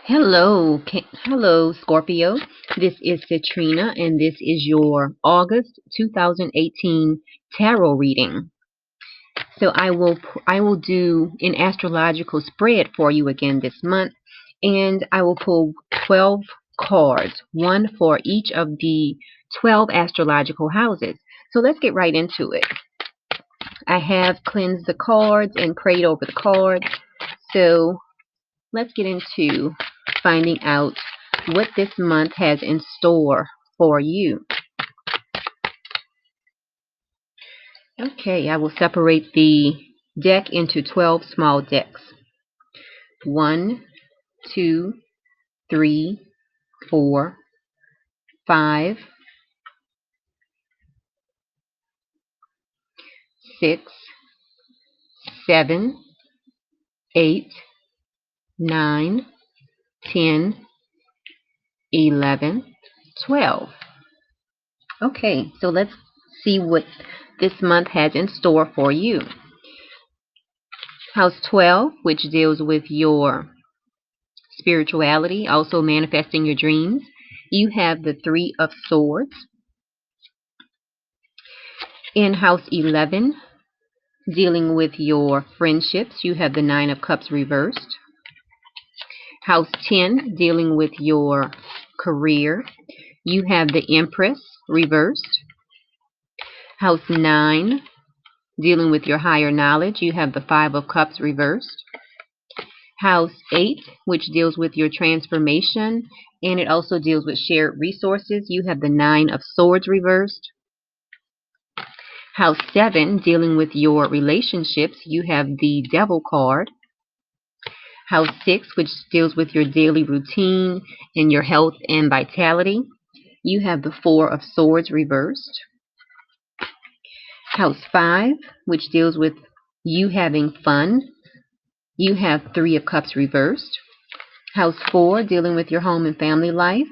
Hello, Scorpio. This is Citrina, and this is your August 2018 tarot reading. So I will do an astrological spread for you again this month, and I will pull 12 cards, one for each of the 12 astrological houses. So let's get right into it. I have cleansed the cards and prayed over the cards. So let's get into finding out what this month has in store for you. Okay, I will separate the deck into 12 small decks. 1, 2, 3, 4, 5, 6, 7, 8, 9, 10, 11, 12. Okay, so let's see what this month has in store for you. House 12, which deals with your spirituality, also manifesting your dreams. You have the Three of Swords. In House 11, dealing with your friendships, you have the Nine of Cups reversed. House 10, dealing with your career, you have the Empress reversed. House 9, dealing with your higher knowledge, you have the Five of Cups reversed. House 8, which deals with your transformation, and it also deals with shared resources, you have the Nine of Swords reversed. House 7, dealing with your relationships, you have the Devil card. House 6, which deals with your daily routine and your health and vitality, you have the Four of Swords reversed. House 5, which deals with you having fun, you have Three of Cups reversed. House 4, dealing with your home and family life,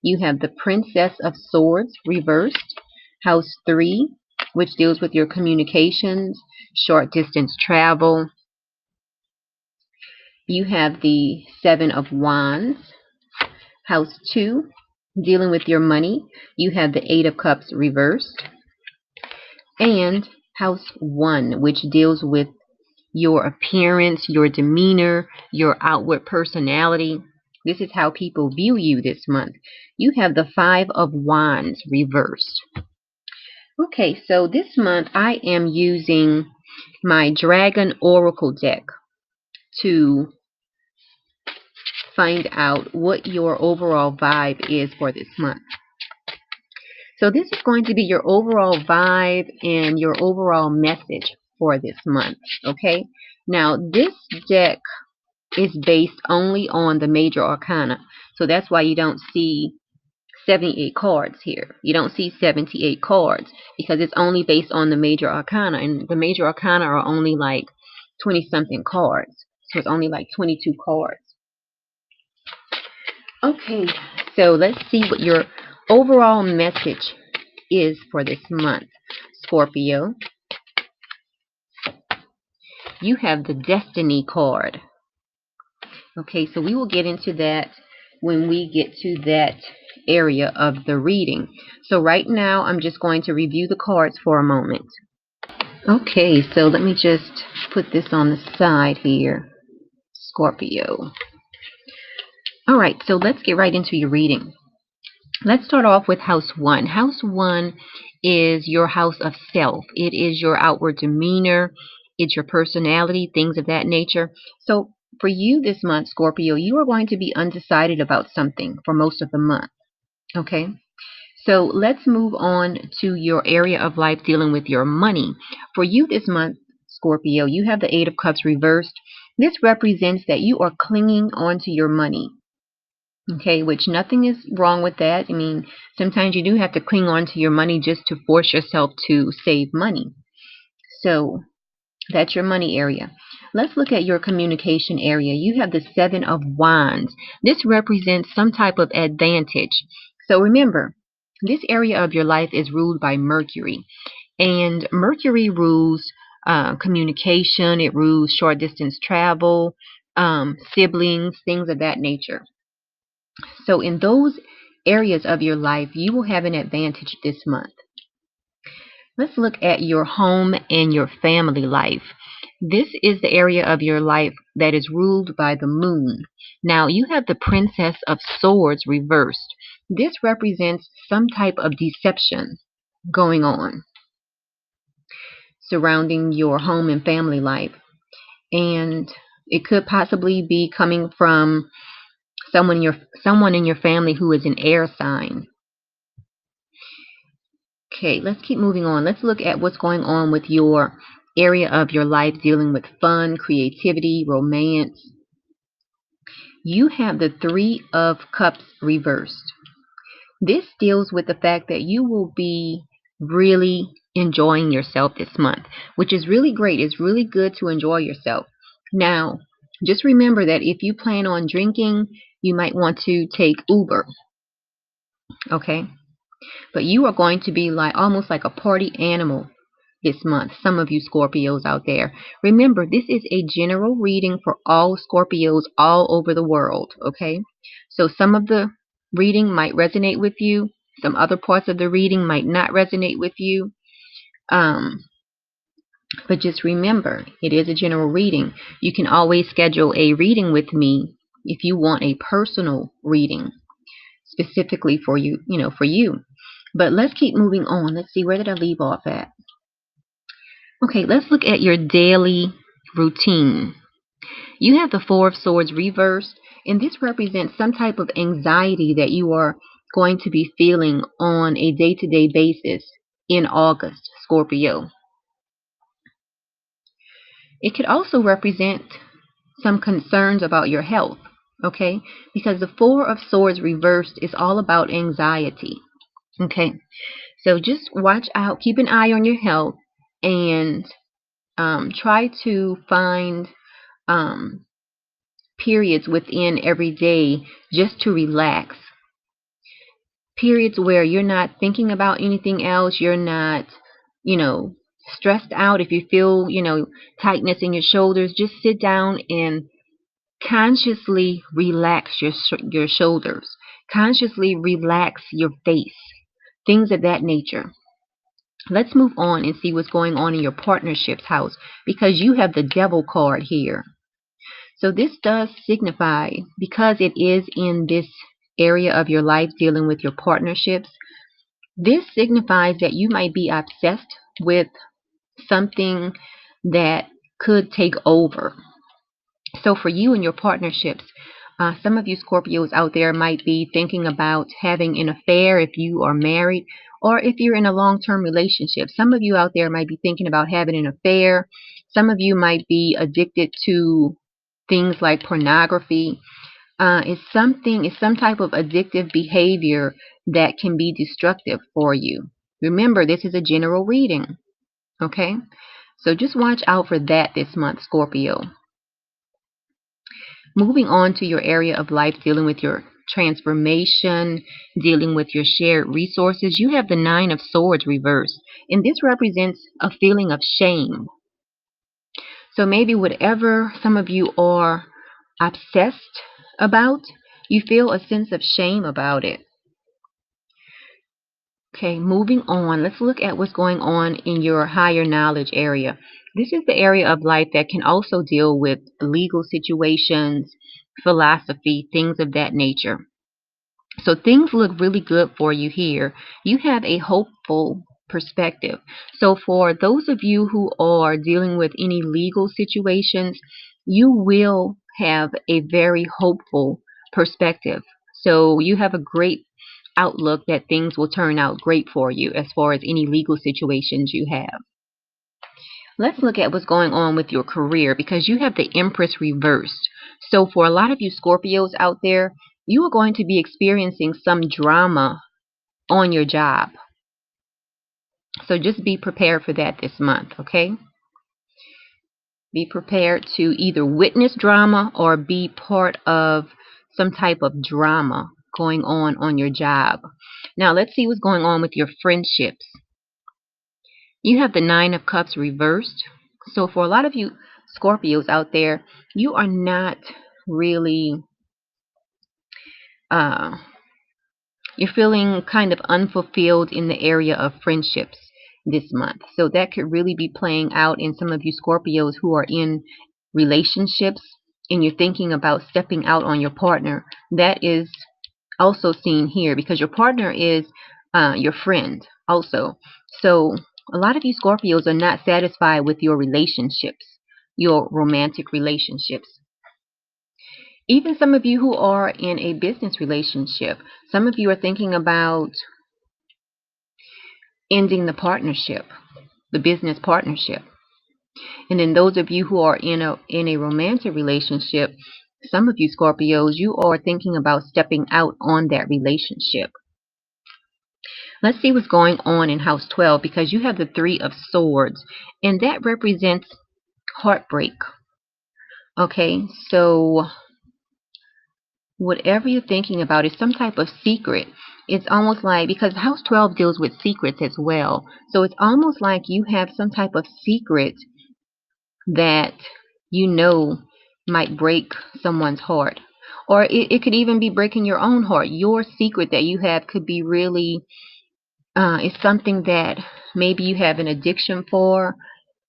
you have the Princess of Swords reversed. House 3, which deals with your communications, short distance travel, you have the Seven of Wands. House 2, dealing with your money, you have the Eight of Cups reversed. And House 1, which deals with your appearance, your demeanor, your outward personality. This is how people view you this month. You have the Five of Wands reversed. Okay, so this month I am using my Dragon Oracle deck to find out what your overall vibe is for this month. So this is going to be your overall vibe and your overall message for this month, okay? Now, this deck is based only on the major arcana, so that's why you don't see 78 cards here. You don't see 78 cards because it's only based on the major arcana, and the major arcana are only like 20-something cards, so it's only like 22 cards. Okay, so let's see what your overall message is for this month, Scorpio. You have the Destiny card. Okay, so we will get into that when we get to that area of the reading. So right now, I'm just going to review the cards for a moment. Okay, so let me just put this on the side here, Scorpio. All right, so let's get right into your reading. Let's start off with House 1. House 1 is your house of self. It is your outward demeanor. It's your personality, things of that nature. So for you this month, Scorpio, you are going to be undecided about something for most of the month. Okay? So let's move on to your area of life dealing with your money. For you this month, Scorpio, you have the Eight of Cups reversed. This represents that you are clinging onto your money. Okay, which nothing is wrong with that. I mean, sometimes you do have to cling on to your money just to force yourself to save money. So that's your money area. Let's look at your communication area. You have the Seven of Wands. This represents some type of advantage. So remember, this area of your life is ruled by Mercury. And Mercury rules communication. It rules short distance travel, siblings, things of that nature. So in those areas of your life, you will have an advantage this month. Let's look at your home and your family life. This is the area of your life that is ruled by the moon. Now, you have the Princess of Swords reversed. This represents some type of deception going on surrounding your home and family life. And it could possibly be coming from someone in your family who is an air sign. Okay, let's keep moving on. Let's look at what's going on with your area of your life dealing with fun, creativity, romance. You have the Three of Cups reversed. This deals with the fact that you will be really enjoying yourself this month, which is really great. It's really good to enjoy yourself. Now, just remember that if you plan on drinking, you might want to take Uber, okay? But you are going to be like almost like a party animal this month. Some of you Scorpios out there. Remember, this is a general reading for all Scorpios all over the world, okay? So some of the reading might resonate with you. Some other parts of the reading might not resonate with you. But just remember, it is a general reading. You can always schedule a reading with me if you want a personal reading specifically for you, for you. But let's keep moving on. Let's see, where did I leave off at? Okay, let's look at your daily routine. You have the Four of Swords reversed, and this represents some type of anxiety that you are going to be feeling on a day-to-day basis in August, Scorpio. It could also represent some concerns about your health, okay? Because the Four of Swords reversed is all about anxiety, okay? So just watch out, keep an eye on your health, and try to find periods within every day just to relax. Periods where you're not thinking about anything else, you're not, stressed out. If you feel, tightness in your shoulders, just sit down and consciously relax your shoulders. Consciously relax your face. Things of that nature. Let's move on and see what's going on in your partnerships house, because you have the Devil card here. So this does signify, because it is in this area of your life dealing with your partnerships, this signifies that you might be obsessed with something that could take over. So for you and your partnerships, some of you Scorpios out there might be thinking about having an affair if you are married, or if you're in a long-term relationship. Some of you out there might be thinking about having an affair. Some of you might be addicted to things like pornography. It's some type of addictive behavior that can be destructive for you. Remember, this is a general reading, okay? So just watch out for that this month, Scorpio. Moving on to your area of life dealing with your transformation, dealing with your shared resources, you have the Nine of Swords reversed, and this represents a feeling of shame. So maybe whatever some of you are obsessed about, you feel a sense of shame about it. Okay, moving on, let's look at what's going on in your higher knowledge area. This is the area of life that can also deal with legal situations, philosophy, things of that nature. So things look really good for you here. You have a hopeful perspective. So for those of you who are dealing with any legal situations, you will have a very hopeful perspective. So you have a great outlook that things will turn out great for you as far as any legal situations you have. Let's look at what's going on with your career, because you have the Empress reversed. So for a lot of you Scorpios out there, you are going to be experiencing some drama on your job. So just be prepared for that this month, okay? Be prepared to either witness drama or be part of some type of drama going on your job. Now let's see what's going on with your friendships. You have the Nine of Cups reversed. So for a lot of you Scorpios out there, you are not really uh, you're feeling kind of unfulfilled in the area of friendships this month. So that could really be playing out in some of you Scorpios who are in relationships and you're thinking about stepping out on your partner. That is also seen here because your partner is your friend also. So a lot of you Scorpios are not satisfied with your relationships, your romantic relationships. Even some of you who are in a business relationship, some of you are thinking about ending the partnership, the business partnership. And then those of you who are in a romantic relationship, some of you Scorpios, you are thinking about stepping out on that relationship. Let's see what's going on in house 12 because you have the 3 of swords and that represents heartbreak. Okay, so whatever you're thinking about is some type of secret. It's almost like, because house 12 deals with secrets as well. So it's almost like you have some type of secret that you know might break someone's heart. Or it could even be breaking your own heart. Your secret that you have could be really, is something that maybe you have an addiction for,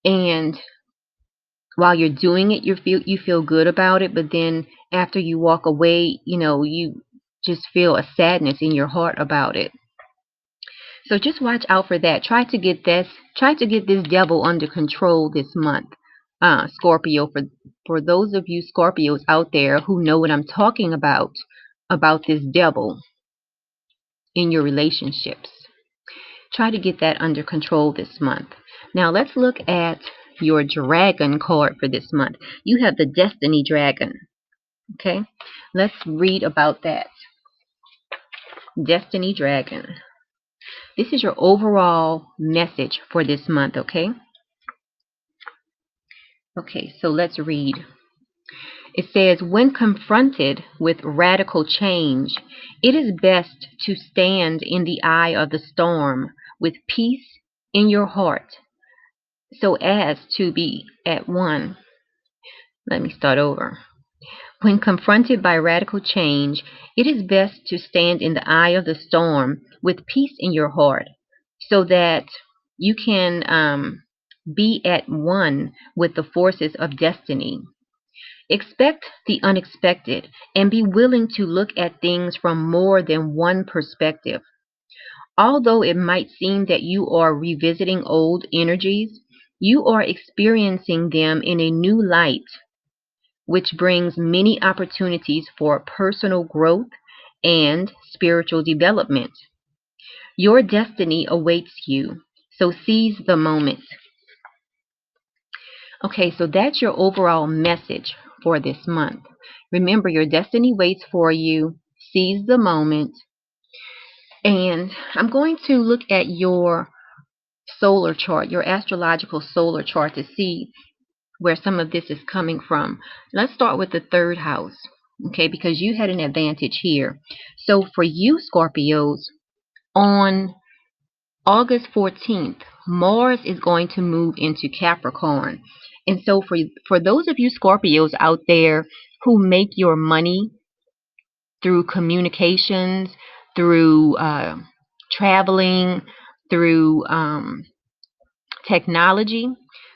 and while you're doing it, you feel good about it, but then after you walk away, you just feel a sadness in your heart about it. So just watch out for that. Try to get this devil under control this month, Scorpio. For those of you Scorpios out there who know what I'm talking about this devil in your relationships, try to get that under control this month. Now let's look at your dragon card for this month. You have the Destiny Dragon. Okay, let's read about that. Destiny Dragon. This is your overall message for this month, okay? Okay, so let's read. It says, when confronted with radical change, it is best to stand in the eye of the storm with peace in your heart so as to be at one. Let me start over. When confronted by radical change, it is best to stand in the eye of the storm with peace in your heart so that you can be at one with the forces of destiny. Expect the unexpected and be willing to look at things from more than one perspective. Although it might seem that you are revisiting old energies, you are experiencing them in a new light, which brings many opportunities for personal growth and spiritual development. Your destiny awaits you, so seize the moment. Okay, so that's your overall message for this month. Remember, your destiny waits for you. Seize the moment. And I'm going to look at your solar chart, your astrological solar chart, to see where some of this is coming from. Let's start with the 3rd house, okay, because you had an advantage here. So for you Scorpios, on August 14th, Mars is going to move into Capricorn. And so for those of you Scorpios out there who make your money through communications, through traveling, through technology,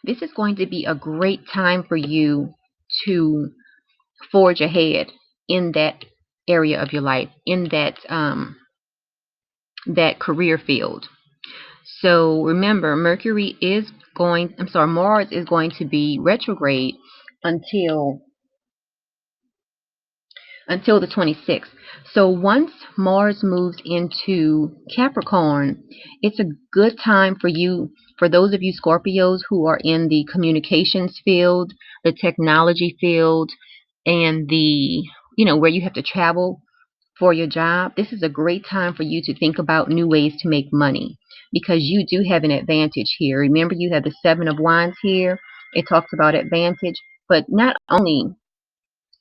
this is going to be a great time for you to forge ahead in that area of your life, in that career field. So remember, Mars is going to be retrograde until the 26th. So once Mars moves into Capricorn, it's a good time for you, for those of you Scorpios who are in the communications field, the technology field, and where you have to travel for your job. This is a great time for you to think about new ways to make money because you do have an advantage here. Remember, you have the 7 of Wands here. It talks about advantage, but not only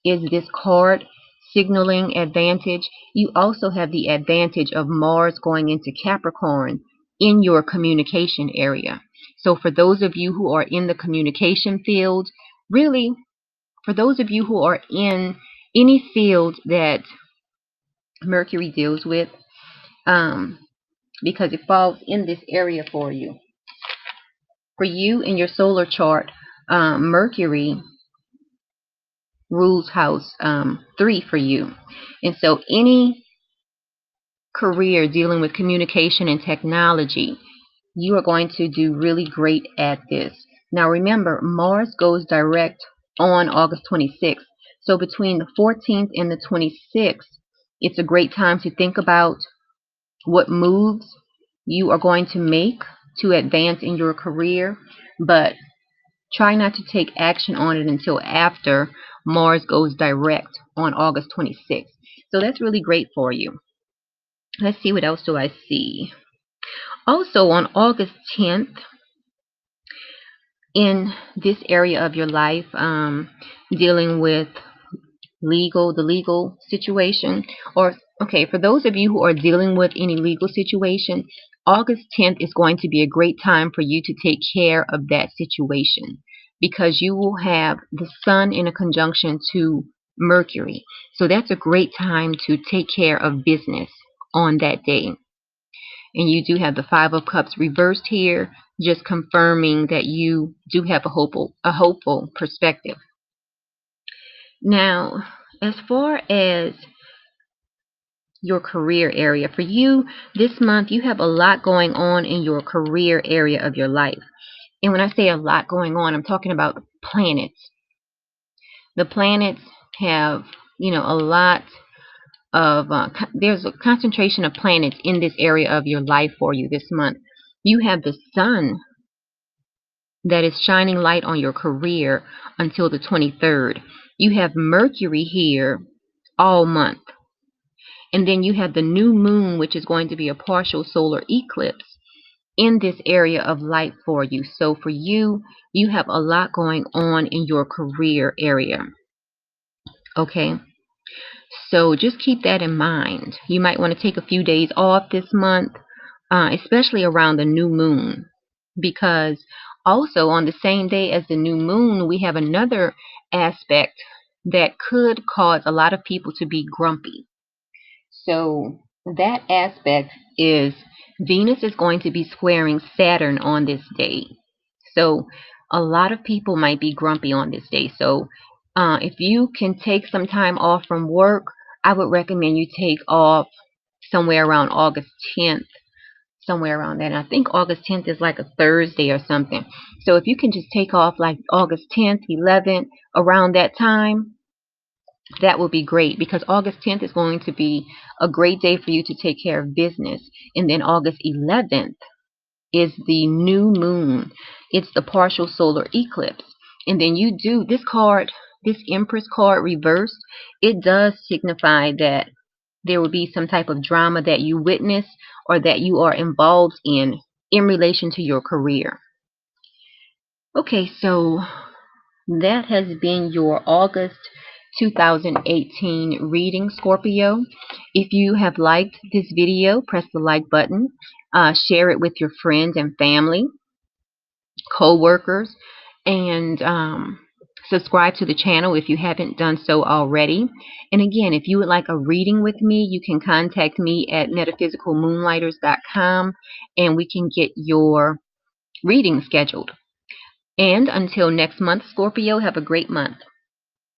is this card signaling advantage, you also have the advantage of Mars going into Capricorn in your communication area. So for those of you who are in the communication field, really, for those of you who are in any field that Mercury deals with, because it falls in this area for you. For you in your solar chart, Mercury rules house 3 for you. And so any career dealing with communication and technology, you are going to do really great at this. Now remember, Mars goes direct on August 26th. So between the 14th and the 26th, it's a great time to think about what moves you are going to make to advance in your career, but try not to take action on it until after Mars goes direct on August 26th. So that's really great for you. Let's see, what else do I see? Also on August 10th, in this area of your life, dealing with the legal situation, or okay, for those of you who are dealing with any legal situation, August 10th is going to be a great time for you to take care of that situation, because you will have the sun in a conjunction to Mercury. So that's a great time to take care of business on that day. And you do have the Five of Cups reversed here, just confirming that you do have a hopeful perspective. Now, as far as your career area, for you this month, you have a lot going on in your career area of your life. And when I say a lot going on, I'm talking about the planets. The planets have, a lot of, there's a concentration of planets in this area of your life for you this month. You have the sun that is shining light on your career until the 23rd. You have Mercury here all month. And then you have the new moon, which is going to be a partial solar eclipse in this area of light for you. So for you, you have a lot going on in your career area. Okay? So just keep that in mind. You might want to take a few days off this month, especially around the new moon, because also on the same day as the new moon, we have another aspect that could cause a lot of people to be grumpy. So that aspect is Venus is going to be squaring Saturn on this day. So a lot of people might be grumpy on this day. So if you can take some time off from work, I would recommend you take off somewhere around August 10th, somewhere around that. And I think August 10th is like a Thursday or something. So if you can just take off like August 10th, 11th, around that time, that will be great, because August 10th is going to be a great day for you to take care of business. And then August 11th is the new moon. It's the partial solar eclipse. And then you do this card, this Empress card reversed, it does signify that there will be some type of drama that you witness or that you are involved in relation to your career. Okay, so that has been your August 2018 reading, Scorpio. If you have liked this video, press the like button. Share it with your friends and family, co-workers, and subscribe to the channel if you haven't done so already. And again, if you would like a reading with me, you can contact me at metaphysicalmoonlighters.com and we can get your reading scheduled. And until next month, Scorpio, have a great month.